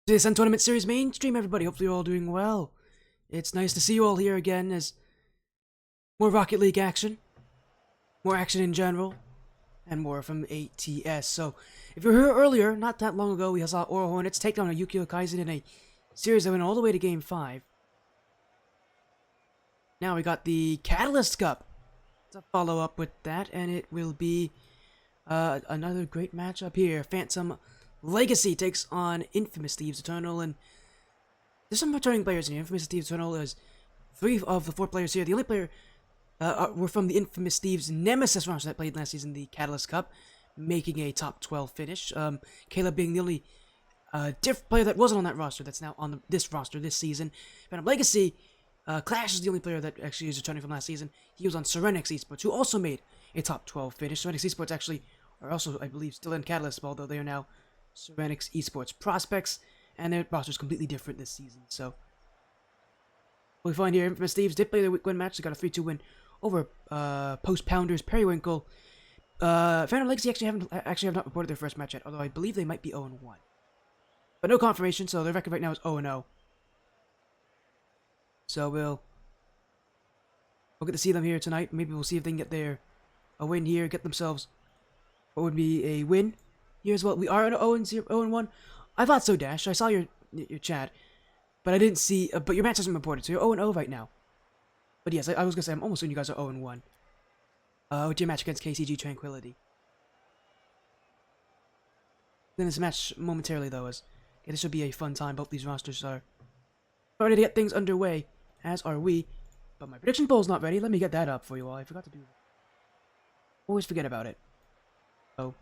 This Tournament Series mainstream, everybody. Hopefully you're all doing well. It's nice to see you all here again as more Rocket League action, more action in general, and more from ATS. So, if you were here earlier, not that long ago, we saw Oro Hornets take down a Yukio Kaisen in a series that went all the way to Game 5. Now we got the Catalyst Cup to follow up with that, and it will be another great matchup here. Phantom Legacy takes on Infamous Thieves Eternal, and there's some returning players in here. Infamous Thieves Eternal is 3 of the 4 players here. The only player were from the Infamous Thieves Nemesis roster that played last season, the Catalyst Cup, making a top 12 finish. Caleb being the only diff player that wasn't on that roster that's now on this roster this season. Phantom Legacy, Clash is the only player that actually is returning from last season. He was on Serenix Esports, who also made a top 12 finish. Serenix Esports actually are also, I believe, still in Catalyst, although they are now Serenix Esports prospects, and their roster is completely different this season. So, what we find here, Infamous Thieves did play their week 1 match. They got a 3-2 win over Post Pounders Periwinkle. Phantom Legacy actually have not reported their first match yet, although I believe they might be 0-1. But no confirmation, so their record right now is 0-0. So we'll get to see them here tonight. Maybe we'll see if they can get a win here, get themselves what would be a win here as well. We are at 0-1. I thought so, Dash. I saw your chat, but I didn't see. But your match hasn't reported, so you're 0-0 right now. But yes, I was gonna say I'm almost certain you guys are 0-1. With your match against KCG Tranquility. Then this match momentarily though, as this should be a fun time. Both these rosters are ready to get things underway, as are we. But my prediction poll's not ready. Let me get that up for you all. I forgot to do that. Always forget about it. So,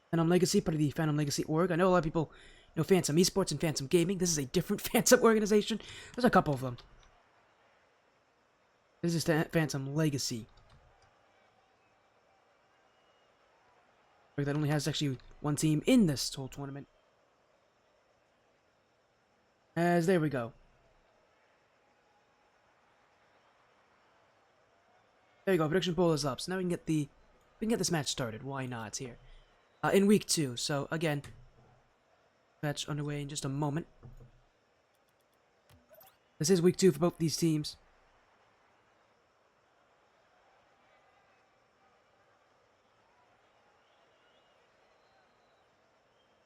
Phantom Legacy, part of the Phantom Legacy org. I know a lot of people know Phantom Esports and Phantom Gaming. This is a different Phantom organization. There's a couple of them. This is Phantom Legacy. That only has actually one team in this whole tournament. As there we go. There you go. Prediction poll is up. So now we can get this match started. Why not here? In week 2. So again, match underway in just a moment. This is week 2 for both these teams.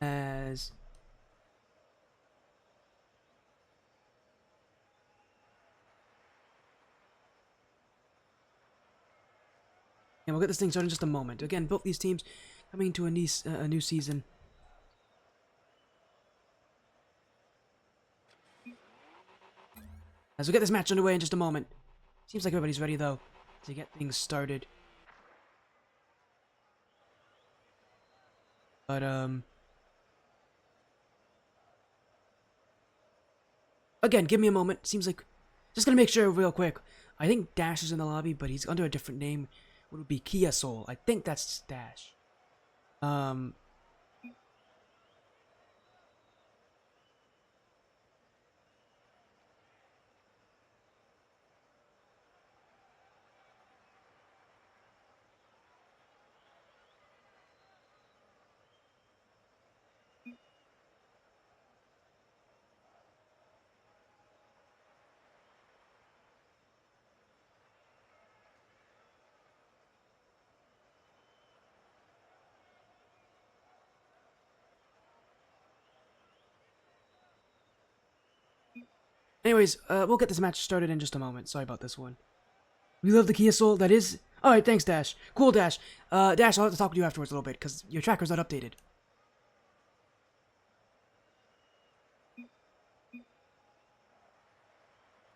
As and we'll get this thing started in just a moment. Again, both these teams coming into a new season. As we get this match underway in just a moment. Seems like everybody's ready, though, to get things started. But, again, give me a moment. Seems like... Just gonna make sure real quick. I think Dash is in the lobby, but he's under a different name. What would be Kia Soul. I think that's Dash. Anyways, we'll get this match started in just a moment. Sorry about this one. We love the Kia Soul. That is... Alright, thanks, Dash. Cool, Dash. Dash, I'll have to talk to you afterwards a little bit, because your tracker's not updated.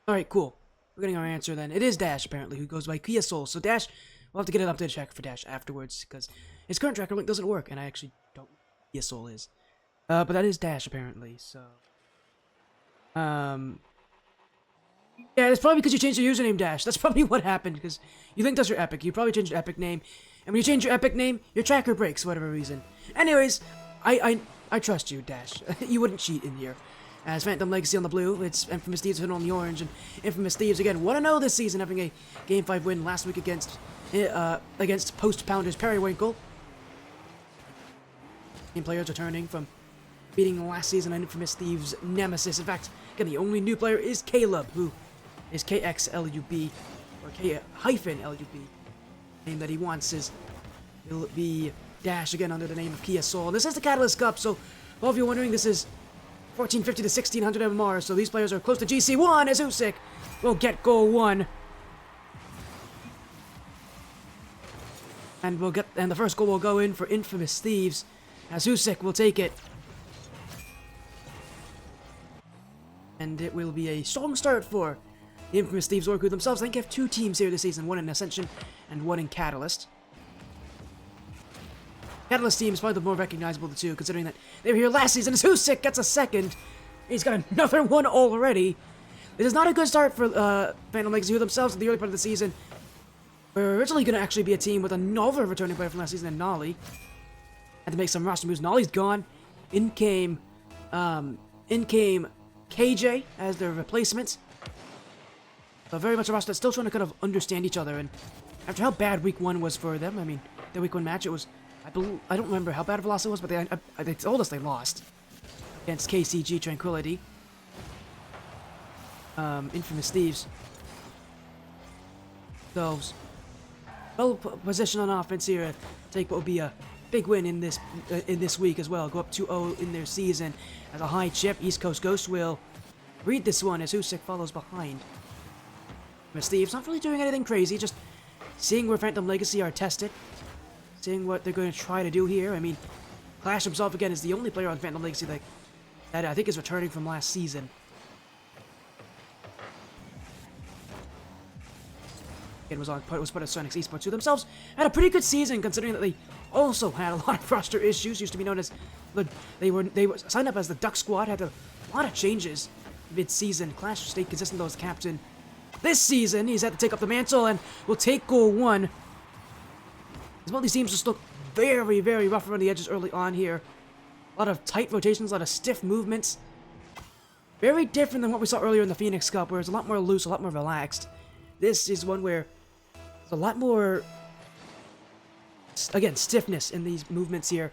Alright, cool. We're getting our answer then. It is Dash, apparently, who goes by Kia Soul. So, Dash, we'll have to get an updated tracker for Dash afterwards, because his current tracker link doesn't work, and I actually don't know who Kia Soul is. But that is Dash, apparently, so... Yeah, it's probably because you changed your username, Dash. That's probably what happened, because you linked us your Epic. You probably changed your Epic name, and when you change your Epic name, your tracker breaks for whatever reason. Anyways, I trust you, Dash. You wouldn't cheat in here. As Phantom Legacy on the blue, it's Infamous Thieves on the orange, and Infamous Thieves again 1-0 this season, having a Game 5 win last week against Post Pounders Periwinkle. Same players returning from beating last season an Infamous Thieves nemesis. In fact, again, the only new player is Caleb, who is KXLUB, or K-LUB. Name that he wants will be Dash, again under the name of Kia Soul. This is the Catalyst Cup, so all of you wondering, this is 1450 to 1600 MMR, so these players are close to GC1 as Usyk will get goal 1. And the first goal will go in for Infamous Thieves as Usyk will take it. And it will be a strong start for the Infamous Thieves Org, who themselves, I think, have 2 teams here this season, one in Ascension and one in Catalyst. Catalyst team is probably the more recognizable of the two, considering that they were here last season as Usyk gets a second. He's got another one already. This is not a good start for Phantom Legacy, who themselves in the early part of the season were originally going to actually be a team with another returning player from last season, and Nolly. Had to make some roster moves. Nolly's gone. In came KJ as their replacement. So very much a roster that's still trying to kind of understand each other. And after how bad week 1 was for them, I mean, their week 1 match, it was, I don't remember how bad of a loss it was, but they told us they lost against KCG Tranquility. Infamous Thieves. Themselves well positioned on offense here to take what will be a big win in this week as well. Go up 2-0 in their season as a high chip. East Coast Ghost will read this one as Usyk follows behind. Infamous Thieves not really doing anything crazy, just seeing where Phantom Legacy are tested, seeing what they're going to try to do here. I mean, Clash himself again is the only player on Phantom Legacy that I think is returning from last season. It was part of Sonic's Esports, who themselves had a pretty good season, considering that they also had a lot of roster issues. Used to be known as they were signed up as the Duck Squad, had a lot of changes mid-season. Clash stayed consistent though as captain. This season, he's had to take up the mantle and will take goal 1. As both these teams just look very, very rough around the edges early on here. A lot of tight rotations, a lot of stiff movements. Very different than what we saw earlier in the Phoenix Cup, where it's a lot more loose, a lot more relaxed. This is one where there's a lot more, again, stiffness in these movements here.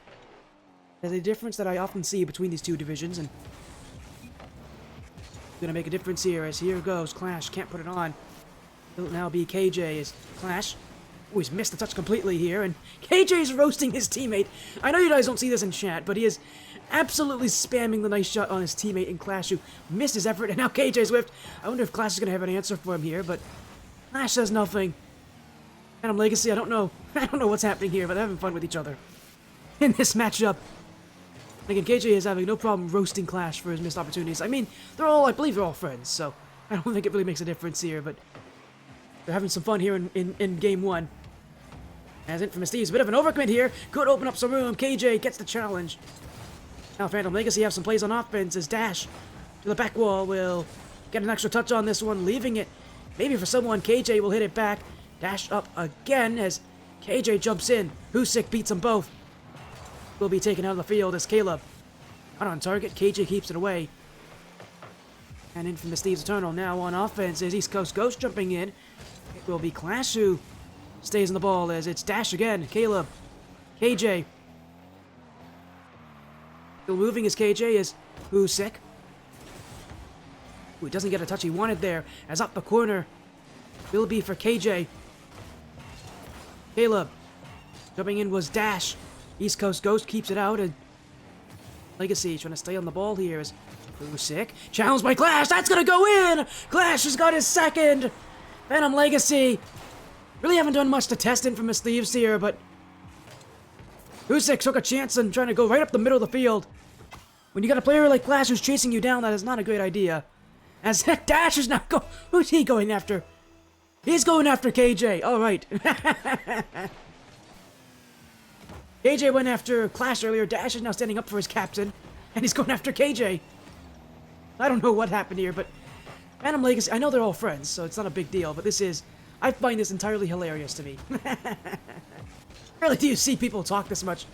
There's a difference that I often see between these two divisions, and gonna make a difference here as here goes Clash. Can't put it on. It'll now be KJ as Clash. Oh, he's missed the touch completely here, and KJ's roasting his teammate. I know you guys don't see this in chat, but he is absolutely spamming the nice shot on his teammate in Clash, who missed his effort, and now KJ's whiffed. I wonder if Clash is gonna have an answer for him here, but Clash says nothing. Phantom Legacy, I don't know what's happening here, but they're having fun with each other in this matchup. Again, KJ is having no problem roasting Clash for his missed opportunities. I mean, I believe they're all friends, so I don't think it really makes a difference here, but they're having some fun here in game 1. As Infamous Thieves, a bit of an overcommit here, could open up some room. KJ gets the challenge. Now Phantom Legacy have some plays on offense as Dash to the back wall will get an extra touch on this one, leaving it maybe for someone. KJ will hit it back. Dash up again as KJ jumps in. Usyk beats them both. Will be taken out of the field as Caleb not on target. KJ keeps it away. And Infamous Thieves Eternal now on offense as East Coast Ghost jumping in. It will be Clash who stays in the ball as it's Dash again. Caleb. KJ. Still moving as KJ is Usyk. Who doesn't get a touch he wanted there as up the corner will be for KJ. Caleb. Jumping in was Dash. East Coast Ghost keeps it out, and Legacy trying to stay on the ball here as Usyk. Challenged by Clash, that's gonna go in! Clash has got his second! Phantom Legacy really haven't done much to test Infamous Thieves here, but Usyk took a chance on trying to go right up the middle of the field. When you got a player like Clash who's chasing you down, that is not a great idea. As Dash is now who's he going after? He's going after KJ, alright. KJ went after Clash earlier. Dash is now standing up for his captain, and he's going after KJ. I don't know what happened here, but Phantom Legacy, I know they're all friends, so it's not a big deal, but I find this entirely hilarious to me. Rarely do you see people talk this much,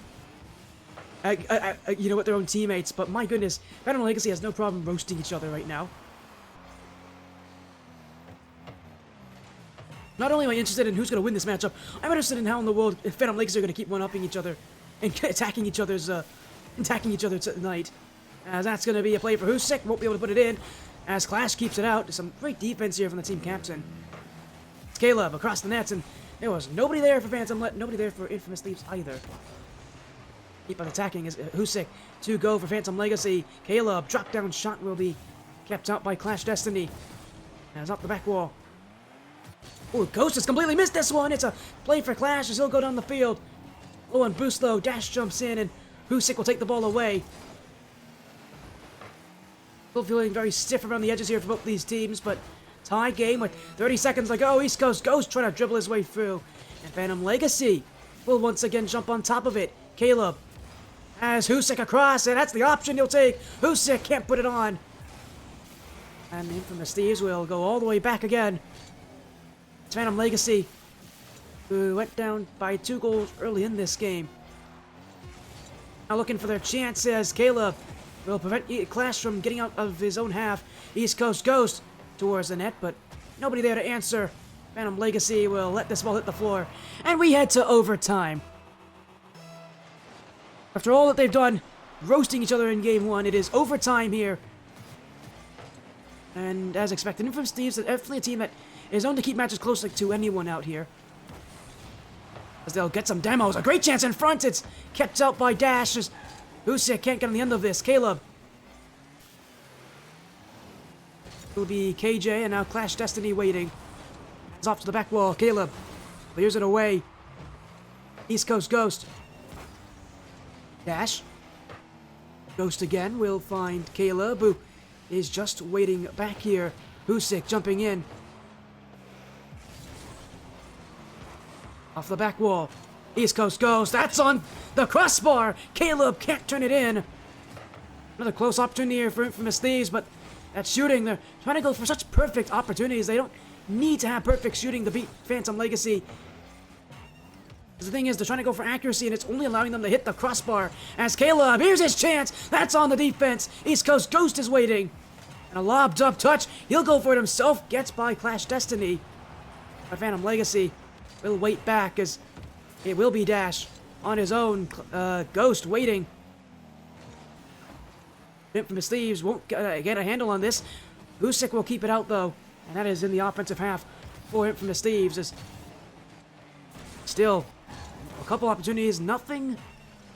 you know, with their own teammates, but my goodness, Phantom Legacy has no problem roasting each other right now. Not only am I interested in who's going to win this matchup, I'm interested in how in the world Phantom Legacy are going to keep one-upping each other and attacking each other's attacking each other tonight. As that's going to be a play for Husik. Won't be able to put it in. As Clash keeps it out. Some great defense here from the team captain. It's Caleb across the nets, and there was nobody there for Phantom, nobody there for Infamous Thieves either. Keep on attacking as Husik to go for Phantom Legacy. Caleb, drop down shot will be kept out by Clash Destiny. As up the back wall. Oh, Ghost has completely missed this one. It's a play for Clash as he'll go down the field. Low on boost low, Dash jumps in, and Husik will take the ball away. Still feeling very stiff around the edges here for both these teams, but tie game with 30 seconds to go. East Coast Ghost trying to dribble his way through. And Phantom Legacy will once again jump on top of it. Caleb has Husik across, and that's the option he'll take. Husik can't put it on. And the Infamous Thieves will go all the way back again. It's Phantom Legacy, who went down by 2 goals early in this game. Now looking for their chances. Caleb will prevent Clash from getting out of his own half. East Coast Ghost towards the net, but nobody there to answer. Phantom Legacy will let this ball hit the floor. And we head to overtime. After all that they've done, roasting each other in Game 1, it is overtime here. And as expected, Infamous Thieves is definitely a team that is known to keep matches close to anyone out here. As they'll get some demos. A great chance in front. It's kept out by Dash. As Husik can't get on the end of this. Caleb. It will be KJ and now Clash Destiny waiting. It's off to the back wall. Caleb clears it away. East Coast Ghost. Dash. Ghost again will find Caleb, who is just waiting back here. Husik jumping in. Off the back wall. East Coast Ghost. That's on the crossbar. Caleb can't turn it in. Another close opportunity here for Infamous Thieves, but that shooting, they're trying to go for such perfect opportunities. They don't need to have perfect shooting to beat Phantom Legacy. The thing is, they're trying to go for accuracy, and it's only allowing them to hit the crossbar. As Caleb, here's his chance. That's on the defense. East Coast Ghost is waiting. And a lobbed up touch. He'll go for it himself. Gets by Clash Destiny. But Phantom Legacy will wait back as it will be Dash on his own. Ghost waiting. Infamous Thieves won't get a handle on this. Husik will keep it out, though. And that is in the offensive half for Infamous Thieves. As still a couple opportunities, nothing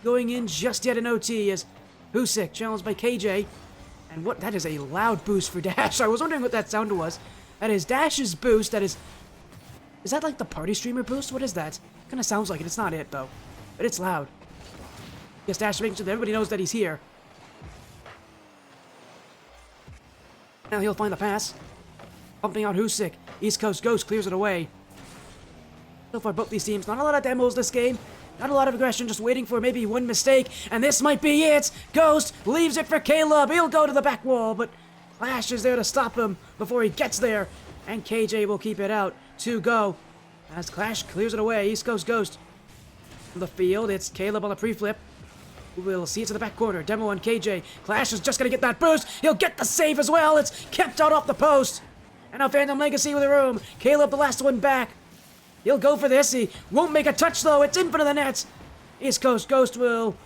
going in just yet in OT as Husik challenged by KJ. And what, that is a loud boost for Dash. I was wondering what that sound was. That is Dash's boost. That is that like the party streamer boost? What is that? Kind of sounds like it. It's not it though. But it's loud. Yes, Dash making sure that everybody knows that he's here. Now he'll find the pass. Pumping out Husik. East Coast Ghost clears it away. So far, both these teams, not a lot of demos this game. Not a lot of aggression, just waiting for maybe one mistake. And this might be it. Ghost leaves it for Caleb. He'll go to the back wall, but Clash is there to stop him before he gets there. And KJ will keep it out to go. As Clash clears it away, East Coast Ghost. From the field, it's Caleb on the pre-flip. We'll see it to the back corner. Demo on KJ. Clash is just going to get that boost. He'll get the save as well. It's kept out off the post. And now Phantom Legacy with the room. Caleb, the last one back. He'll go for this. He won't make a touch, though. It's in front of the net. East Coast Ghost will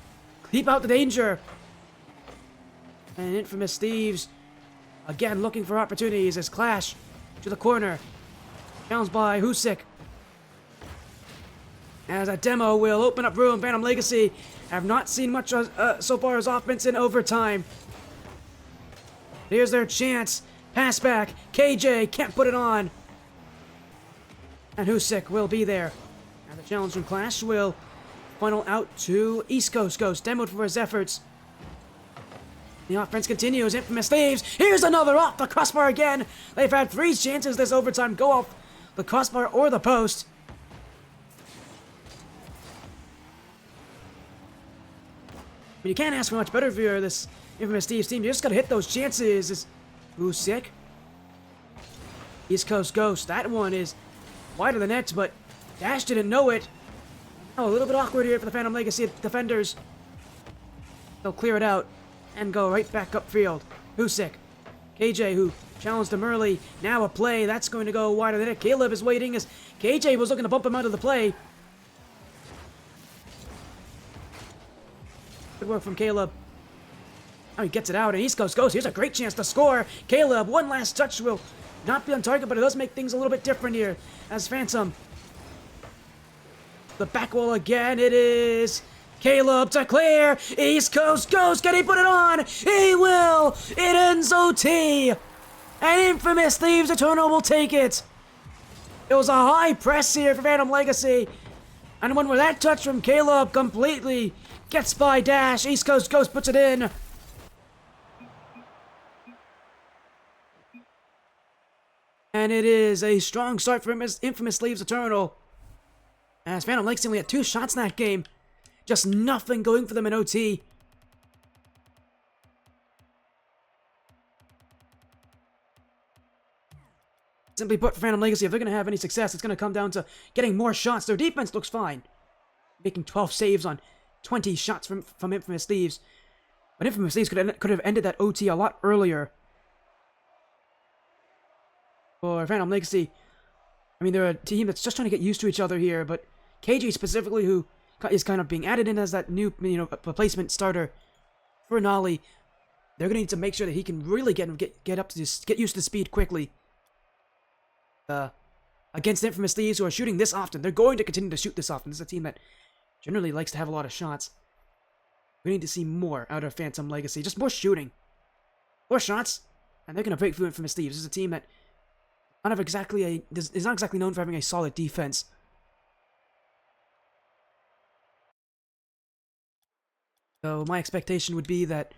keep out the danger. And Infamous Thieves, again, looking for opportunities as Clash to the corner. Challenged by Husik. As a demo will open up room. Phantom Legacy have not seen much so far as offense in overtime. Here's their chance. Pass back. KJ can't put it on. And Husik will be there. And the challenge from Clash will funnel out to East Coast Ghost. Demoed for his efforts. The offense continues. Infamous Thieves. Here's another off the crossbar again. They've had 3 chances this overtime. Go off the crossbar or the post. But you can't ask for much better if you're this Infamous Thieves team. You just gotta hit those chances. Husik. East Coast Ghost. That one is wide of the net, but Dash didn't know it. Oh, a little bit awkward here for the Phantom Legacy defenders. They'll clear it out and go right back upfield. Husik. KJ, who challenged him early. Now a play. That's going to go wide of the net. Caleb is waiting as KJ was looking to bump him out of the play. Good work from Caleb. Now he gets it out, and East Coast goes. Here's a great chance to score. Caleb, one last touch will not be on target, but it does make things a little bit different here. As Phantom. The back wall again. It is Caleb to clear. East Coast goes. Can he put it on? He will. It ends OT. And Infamous Thieves Eternal will take it. It was a high press here for Phantom Legacy. And one with that touch from Caleb completely gets by Dash. East Coast Ghost puts it in. And it is a strong start for Infamous Thieves Eternal. As Phantom Legacy only had 2 shots in that game. Just nothing going for them in OT. Simply put, for Phantom Legacy, if they're going to have any success, it's going to come down to getting more shots. Their defense looks fine. Making 12 saves on 20 shots from Infamous Thieves. But Infamous Thieves could have ended that OT a lot earlier. For Phantom Legacy, I mean, they're a team that's just trying to get used to each other here, but KJ specifically, who is kind of being added in as that new, replacement starter for Nolly, they're going to need to make sure that he can really get used to the speed quickly. Against Infamous Thieves, who are shooting this often, they're going to continue to shoot this often. This is a team that generally likes to have a lot of shots. We need to see more out of Phantom Legacy, just more shooting, more shots, and they're going to break through Infamous Thieves. This is a team that is not exactly known for having a solid defense. So my expectation would be that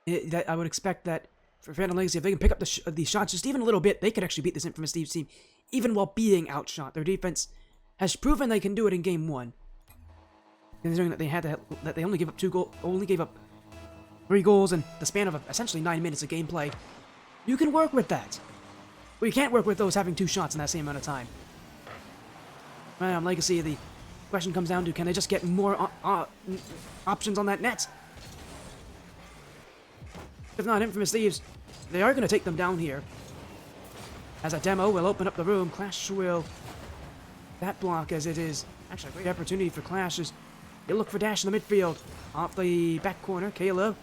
I would expect that for Phantom Legacy, if they can pick up these shots just even a little bit, they could actually beat this Infamous Thieves team, even while being outshot. Their defense has proven they can do it in Game 1. Considering that they only gave up 3 goals in the span of essentially 9 minutes of gameplay, you can work with that. But you can't work with those having 2 shots in that same amount of time. Phantom Legacy, the question comes down to, can they just get more options on that net? If not, Infamous Thieves, they are going to take them down here. As a demo will open up the room, Clash will that block as it is actually a great opportunity for Clash as they look for Dash in the midfield. Off the back corner, Caleb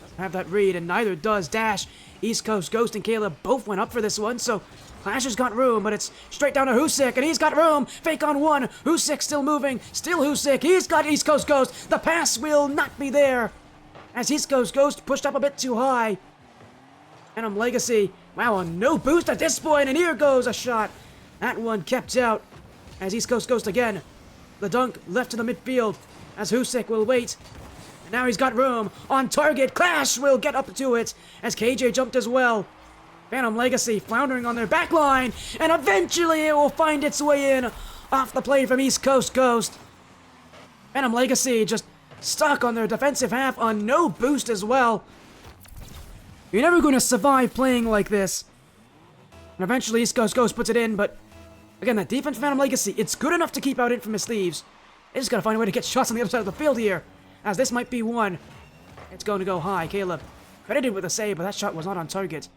doesn't have that read, and neither does Dash. East Coast Ghost and Caleb both went up for this one, so Clash has got room, but it's straight down to Husik, and he's got room. Fake on one. Husik still moving. Still Husik. He's got East Coast Ghost. The pass will not be there, as East Coast Ghost pushed up a bit too high. Phantom Legacy, wow, no boost at this point, and here goes a shot. That one kept out, as East Coast Ghost again. The dunk left to the midfield, as Husik will wait. And now he's got room. On target, Clash will get up to it, as KJ jumped as well. Phantom Legacy floundering on their back line, and eventually it will find its way in off the play from East Coast Ghost. Phantom Legacy just stuck on their defensive half on no boost as well. You're never going to survive playing like this. And eventually East Coast Ghost puts it in, but again, that defense for Phantom Legacy, it's good enough to keep out Infamous Thieves. They just got to find a way to get shots on the other side of the field here, as this might be one. It's going to go high. Caleb credited with a save, but that shot was not on target.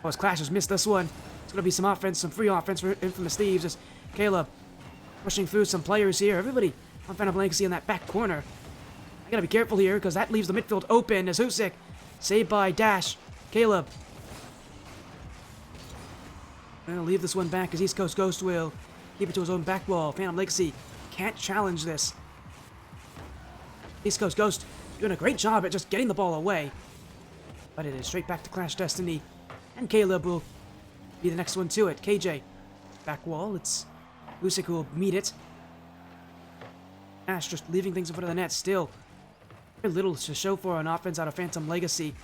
Oh, as Clash has missed this one. It's going to be some offense, some free offense for Infamous Thieves as Caleb pushing through some players here. Everybody on Phantom Legacy in that back corner. I gotta be careful here because that leaves the midfield open as Husik saved by Dash. Caleb. I'll leave this one back as East Coast Ghost will keep it to his own back wall. Phantom Legacy can't challenge this. East Coast Ghost doing a great job at just getting the ball away. But it is straight back to Clash Destiny. And Caleb will be the next one to it. KJ. Back wall. It's Husik who will meet it. Ash just leaving things in front of the net still. Very little to show for on offense out of Phantom Legacy.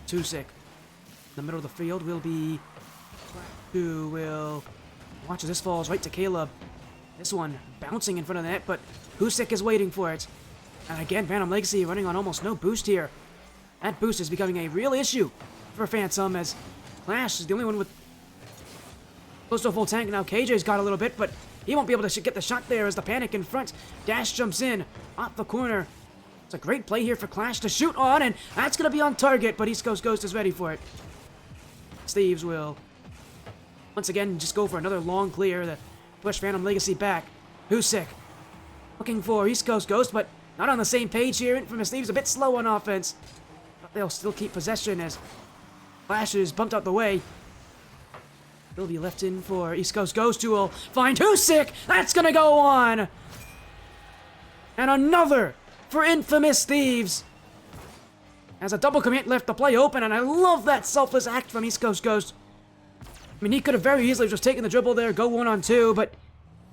Husik. In the middle of the field will be who will watch as this falls right to Caleb. This one bouncing in front of the net, but Husik is waiting for it. And again, Phantom Legacy running on almost no boost here. That boost is becoming a real issue for Phantom as Clash is the only one with close to a full tank. Now KJ's got a little bit, but he won't be able to get the shot there as the panic in front. Dash jumps in off the corner. It's a great play here for Clash to shoot on, and that's going to be on target, but East Coast Ghost is ready for it. Thieves will Once again, just go for another long clear to push Phantom Legacy back. Husick looking for East Coast Ghost, but not on the same page here. Infamous Thieves a bit slow on offense, but they'll still keep possession as Flash is bumped out the way. He'll be left in for East Coast Ghost, who will find Husick. That's gonna go on! And another for Infamous Thieves. As a double commit left the play open, and I love that selfless act from East Coast Ghost. I mean, he could have very easily just taken the dribble there, go 1-on-2, but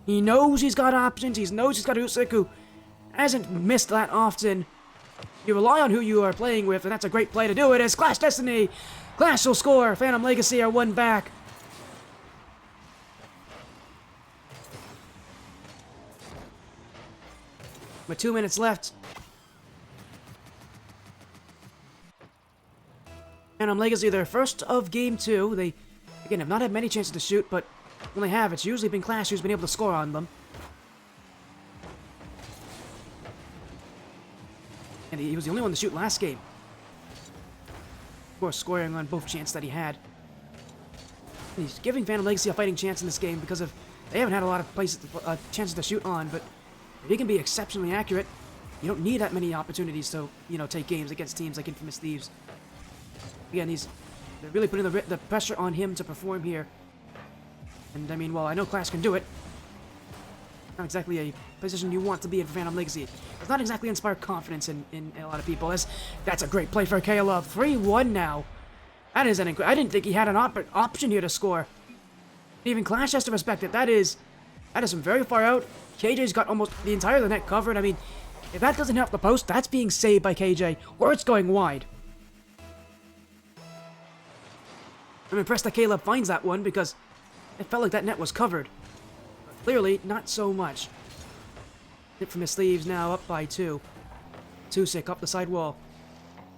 he knows he's got options. He knows he's got Husick, who hasn't missed that often. You rely on who you are playing with, and that's a great play to do it as Clash Destiny. Clash will score. Phantom Legacy are one back. With 2 minutes left. Phantom Legacy, their first of game 2. They, again, have not had many chances to shoot, but when they have, it's usually been Clash who's been able to score on them. And he was the only one to shoot last game. Of course, scoring on both chances that he had. And he's giving Phantom Legacy a fighting chance in this game because of they haven't had a lot of places chances to shoot on, but if he can be exceptionally accurate, you don't need that many opportunities to, take games against teams like Infamous Thieves. Again, they're really putting the pressure on him to perform here. And I mean, well, I know Clash can do it. Not exactly a position you want to be in for Phantom Legacy. Does not exactly inspire confidence in a lot of people. That's a great play for Caleb. 3-1 now. That is I didn't think he had an option here to score. Even Clash has to respect it. That is from very far out. KJ's got almost the entire of the net covered. I mean, if that doesn't help the post, that's being saved by KJ, or it's going wide. I'm impressed that Caleb finds that one because it felt like that net was covered. But clearly, not so much. Infamous Thieves now up by 2. Husick up the side wall.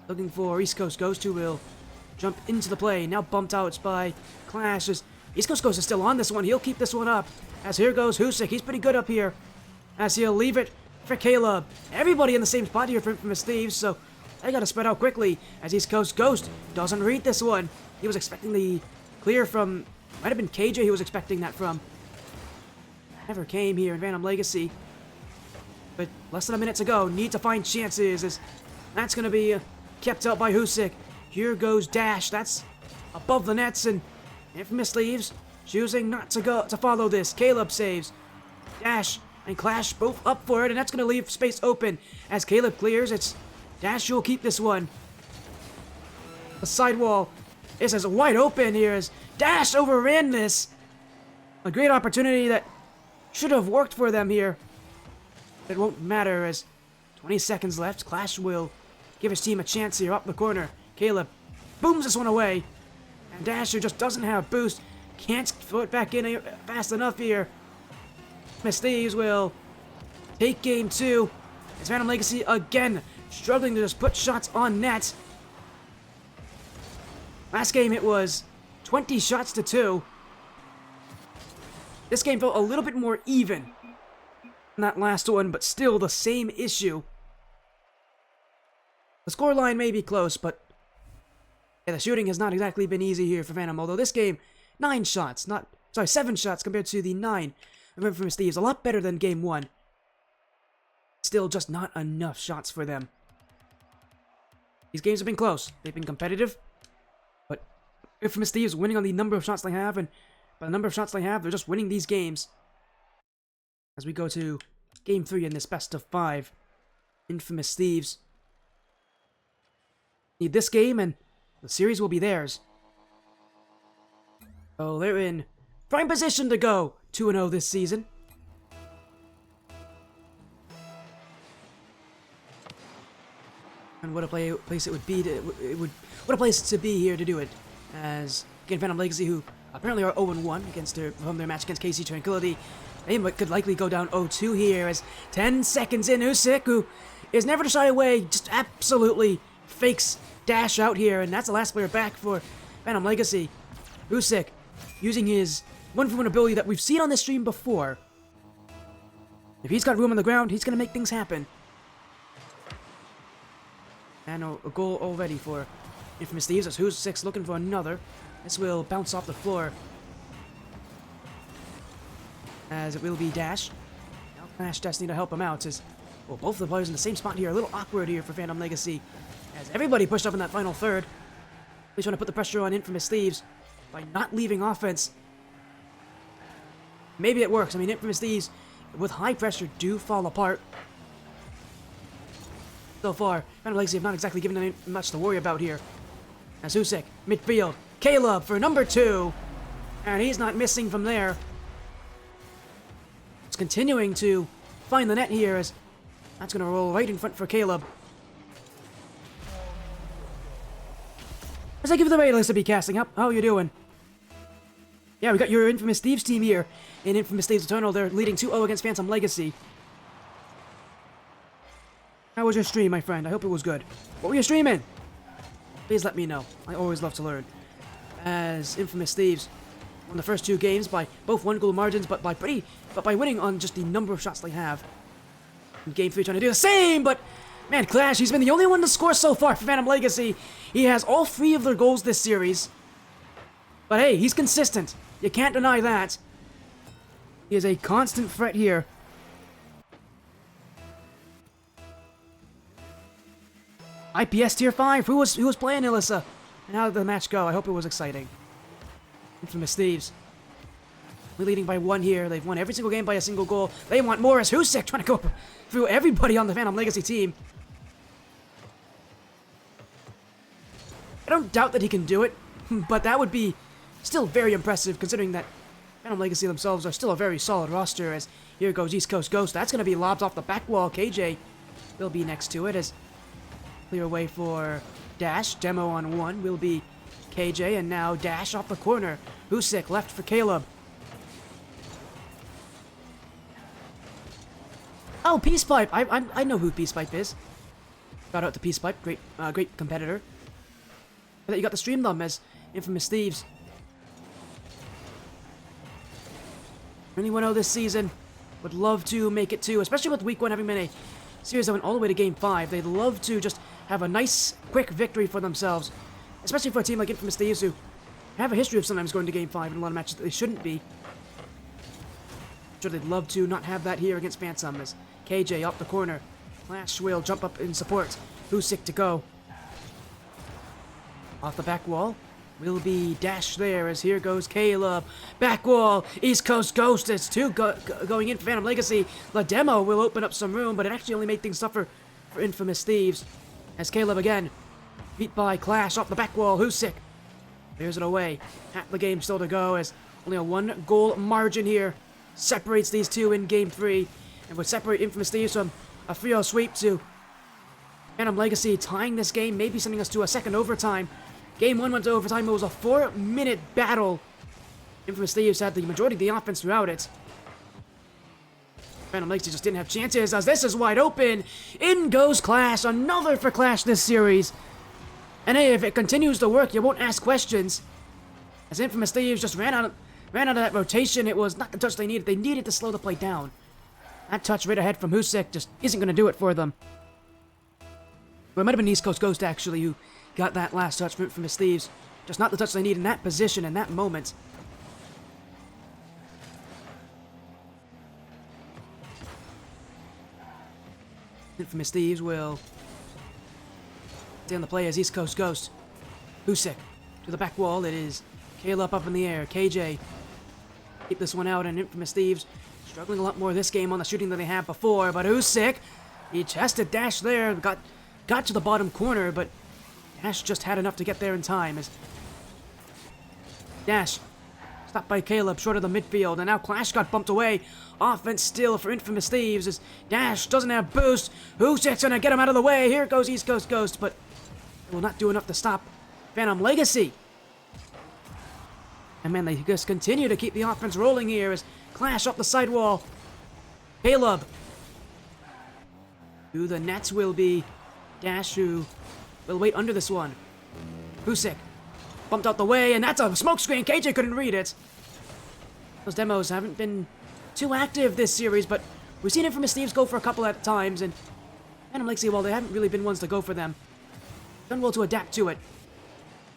Looking for East Coast Ghost, who will jump into the play. Now bumped out by Clash. East Coast Ghost is still on this one. He'll keep this one up. As here goes Husick. He's pretty good up here. As he'll leave it for Caleb. Everybody in the same spot here for Infamous Thieves, so they gotta spread out quickly. As East Coast Ghost doesn't read this one. He was expecting the clear from... Might have been KJ he was expecting that from. Never came here in Phantom Legacy. But less than a minute to go. Need to find chances. As that's gonna be kept out by Husick. Here goes Dash. That's above the nets, and Infamous Thieves choosing not to follow this. Caleb saves. Dash and Clash both up for it, and that's going to leave space open. As Caleb clears, it's Dash who will keep this one. The sidewall is as wide open here as Dash overran this. A great opportunity that should have worked for them here. It won't matter as 20 seconds left. Clash will give his team a chance here up the corner. Caleb booms this one away. And Dash, who just doesn't have boost, can't throw it back in fast enough here. Miss Thieves will take game 2. It's Phantom Legacy again, struggling to just put shots on net. Last game it was 20 shots to 2. This game felt a little bit more even than that last one, but still the same issue. The scoreline may be close, but yeah, the shooting has not exactly been easy here for Phantom, although this game, 7 shots compared to the 9 of Infamous Thieves. A lot better than game 1. Still just not enough shots for them. These games have been close. They've been competitive, but Infamous Thieves winning on the number of shots they have, and by the number of shots they have, they're just winning these games. As we go to game 3 in this best of 5, Infamous Thieves need this game, and the series will be theirs. Oh, they're in prime position to go 2-0 this season. And what a place it would be what a place to be here to do it. As again, Phantom Legacy, who apparently are 0-1 against from their match against KC Tranquility, they could likely go down 0-2 here. As 10 seconds in, Husick, who is never to shy away, just absolutely fakes Dash out here, and that's the last player back for Phantom Legacy. Husick using his 1-for-1 ability that we've seen on this stream before. If he's got room on the ground, he's going to make things happen. And a goal already for Infamous Thieves as Husick's looking for another. This will bounce off the floor. as it will be Dash. Now Clash just need to help him out, as well, both of the players in the same spot here. A little awkward here for Phantom Legacy, as everybody pushed up in that final third. He's trying to put the pressure on Infamous Thieves by not leaving offense. Maybe it works. I mean, Infamous Thieves, with high pressure, do fall apart. So far, Phantom Legacy have not exactly given them much to worry about here. As Husik, midfield, Caleb for number 2. And he's not missing from there. It's continuing to find the net here, as that's going to roll right in front for Caleb. As I give the Raiders to be casting up, how are you doing? Yeah, we got your Infamous Thieves team here in Infamous Thieves Eternal. They're leading 2-0 against Phantom Legacy. How was your stream, my friend? I hope it was good. What were you streaming? Please let me know. I always love to learn. As Infamous Thieves won the first 2 games by both 1-goal margins, but by winning on just the number of shots they have. In Game 3, trying to do the same, but man, Clash, he's been the only one to score so far for Phantom Legacy. He has all 3 of their goals this series. But hey, he's consistent. You can't deny that. He is a constant threat here. IPS Tier 5. Who was playing Alyssa? And how did the match go? I hope it was exciting. Infamous Thieves. We're leading by 1 here. They've won every single game by a single goal. They want more as Husik trying to go through everybody on the Phantom Legacy team. I don't doubt that he can do it, but that would be still very impressive considering that Phantom Legacy themselves are still a very solid roster. As here goes East Coast Ghost. That's going to be lobbed off the back wall. KJ will be next to it as clear away for Dash. Demo on 1 will be KJ, and now Dash off the corner. Husik left for Caleb. Oh, Peace Pipe. I know who Peace Pipe is. Shout out to Peace Pipe. Great competitor. I thought you got to stream them as Infamous Thieves. Anyone know this season would love to make it too, especially with Week 1 having been a series that went all the way to Game 5. They'd love to just have a nice, quick victory for themselves, especially for a team like Infamous Thieves who have a history of sometimes going to Game 5 in a lot of matches that they shouldn't be. I'm sure they'd love to not have that here against Phantom as KJ up the corner. Clash will jump up in support. Husik to go. Off the back wall will be Dash there as here goes Caleb. Back wall, East Coast Ghost. It's 2 going in for Phantom Legacy. The demo will open up some room, but it actually only made things tougher for Infamous Thieves. As Caleb again, beat by Clash off the back wall. Husik clears it away. Half the game still to go as only a 1-goal margin here separates these 2 in Game 3. And would separate Infamous Thieves from a 3-0 sweep to Phantom Legacy tying this game, maybe sending us to a second overtime. Game 1 went to overtime. It was a 4-minute battle. Infamous Thieves had the majority of the offense throughout it. Phantom Legacy just didn't have chances as this is wide open. In goes Clash. Another for Clash this series. And hey, if it continues to work, you won't ask questions. As Infamous Thieves just ran out of that rotation, it was not the touch they needed. They needed to slow the play down. That touch right ahead from Husik just isn't going to do it for them. Well, it might have been East Coast Ghost, actually, who got that last touch from Infamous Thieves. Just not the touch they need in that position, in that moment. Infamous Thieves will stay on the play as East Coast Ghost. Husik to the back wall. It is Caleb up in the air. KJ keep this one out, and Infamous Thieves struggling a lot more this game on the shooting than they have before. But Husik, he chested Dash there, got to the bottom corner, but Dash just had enough to get there in time. As Dash stopped by Caleb short of the midfield, and now Clash got bumped away. Offense still for Infamous Thieves as Dash doesn't have boost. Husik's gonna get him out of the way. Here goes East Coast Ghost, but it will not do enough to stop Phantom Legacy. And man, they just continue to keep the offense rolling here as Clash up the sidewall. Caleb to the nets will be Dash, who will wait under this one. Husik bumped out the way, and that's a smokescreen. KJ couldn't read it. Those demos haven't been too active this series, but we've seen Infamous Thieves go for a couple at times, and Phantom Legacy, while they haven't really been ones to go for them, done well to adapt to it.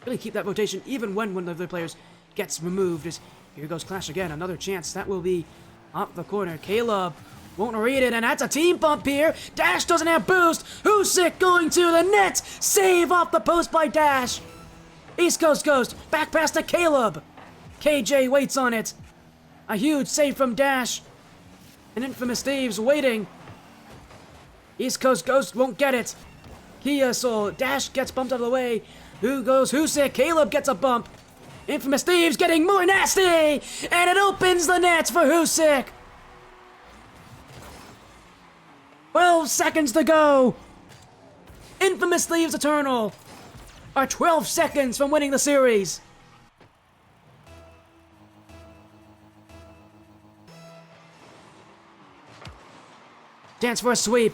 Really keep that rotation even when one of their players gets removed. As here goes Clash again, another chance. That will be Off the corner, Caleb won't read it, and that's a team bump here. Dash doesn't have boost. Husick going to the net. Save off the post by Dash. East Coast Ghost, back pass to Caleb. KJ waits on it. A huge save from Dash. And Infamous Thieves waiting. East Coast Ghost won't get it. Kia Soul, Dash gets bumped out of the way. Who goes Husick? Caleb gets a bump. Infamous Thieves getting more nasty! And it opens the net for Husick. 12 seconds to go. Infamous Thieves Eternal are 12 seconds from winning the series. Chance for a sweep.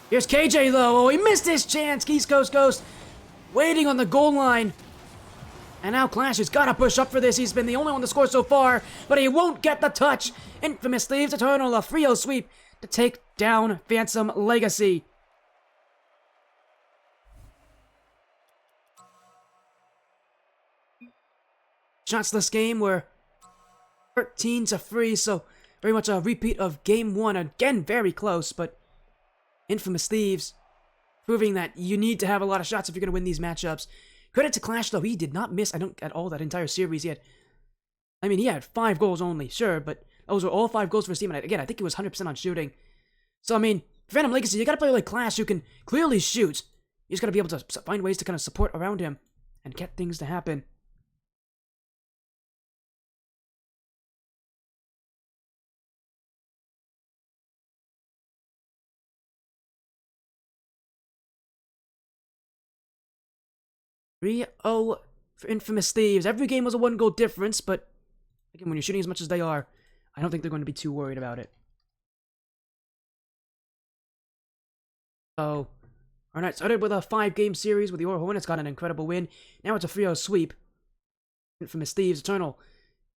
Here's KJ though. Oh, he missed his chance. East Coast Ghost waiting on the goal line. And now Clash has got to push up for this. He's been the only one to score so far, but he won't get the touch. Infamous Thieves Eternal, a 3-0 sweep to take down Phantom Legacy. Shots this game were 13-3, so very much a repeat of Game 1. Again, very close, but Infamous Thieves proving that you need to have a lot of shots if you're going to win these matchups. Credit to Clash, though. He did not miss, at all that entire series. He had 5 goals only, sure, but those were all 5 goals for his team. And again, I think he was 100% on shooting. So, I mean, Phantom Legacy, you got to play like Clash who can clearly shoot. You just got to be able to find ways to kind of support around him and get things to happen. Oh, for Infamous Thieves. Every game was a 1-goal difference, but again, when you're shooting as much as they are, I don't think they're going to be too worried about it. So, our night started with a 5-game series with the Aura Hornets, got an incredible win. Now it's a 3-0 sweep. Infamous Thieves Eternal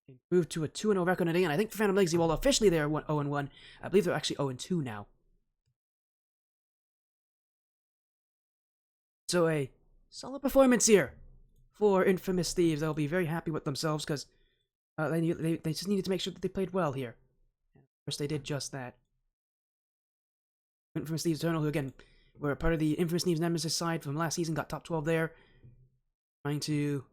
improved to a 2-0 record today, and I think for Phantom Legacy, while officially they're 0-1, I believe they're actually 0-2 now. So a solid performance here for Infamous Thieves. They'll be very happy with themselves because they just needed to make sure that they played well here. And of course, they did just that. Infamous Thieves Eternal, who again were part of the Infamous Thieves Nemesis side from last season, got top 12 there. Trying to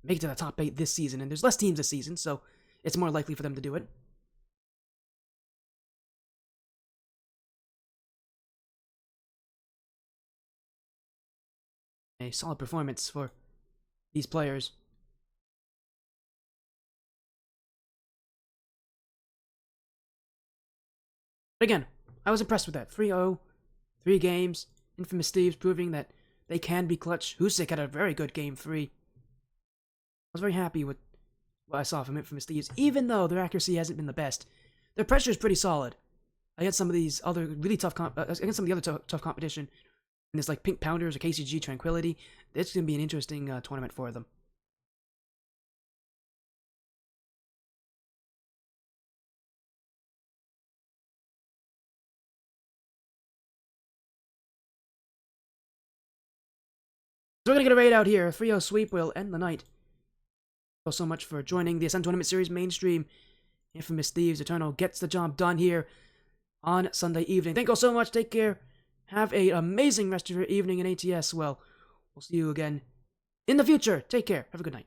make it to the top 8 this season, and there's less teams this season, so it's more likely for them to do it. A solid performance for these players. But again, I was impressed with that. 3-0, 3 games. Infamous Thieves proving that they can be clutch. Husick had a very good Game 3. I was very happy with what I saw from Infamous Thieves, even though their accuracy hasn't been the best. Their pressure is pretty solid against some of these other really tough against some of the other tough competition. And there's like Pink Pounders or KCG Tranquility. It's going to be an interesting tournament for them. So we're going to get a raid out here. A 3-0 sweep will end the night. Thank you so much for joining the Ascent Tournament Series mainstream. Infamous Thieves Eternal gets the job done here on Sunday evening. Thank you all so much. Take care. Have an amazing rest of your evening in ATS. Well, we'll see you again in the future. Take care. Have a good night.